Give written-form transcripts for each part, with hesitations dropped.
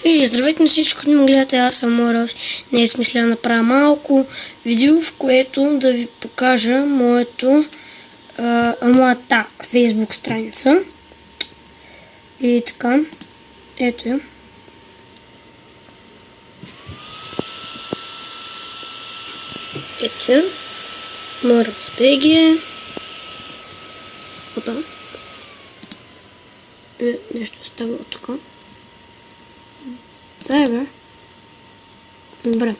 И здравейте на всички, които ме гледате, аз съм Моралс. Днес мисля да направя малко видео, в което да ви покажа моята Facebook страница. И така, ето я. Ето я. Моралс BG. Опа. Нещо става от тук. Да, бе. Добре.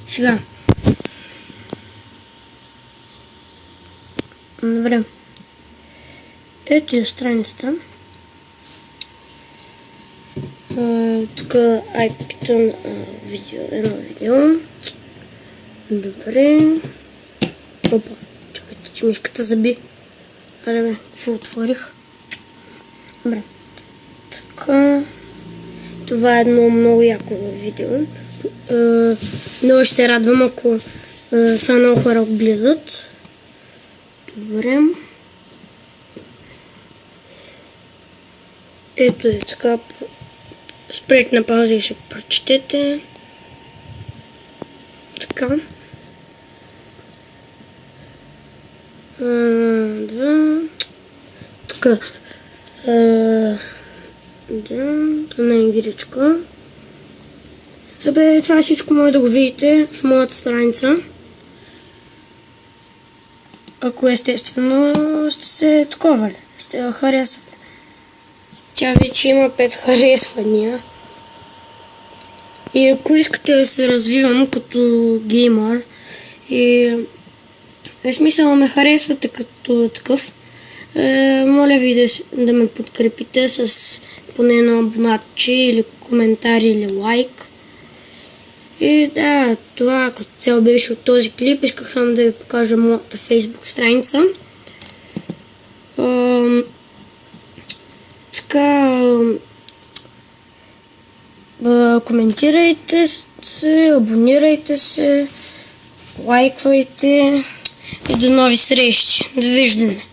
Сега. Добре. Ето е страницата. Тук IP-то на едно видео. Добре. Опа. Чакайте, че мишката заби. Аре бе, се отворих. Добре. Така. Това е едно много яко видео. Много ще се радвам, ако това много хора гледат. Добре. Ето е така. Спрете на пауза и ще прочетете. Така. Два. Така. Да, на игричка. Това всичко може да го видите в моята страница. Ако естествено сте се таковали, сте харесали. Тя вече има 5 харесвания. И ако искате да се развивам като геймър и в смисъл ме харесвате като такъв, моля ви да ме подкрепите с поне едно абонатче или коментар или лайк. И да, това като цяло беше от този клип. Исках само да ви покажа моята Facebook страница. Така, коментирайте се, абонирайте се, лайквайте и до нови срещи. Довиждане!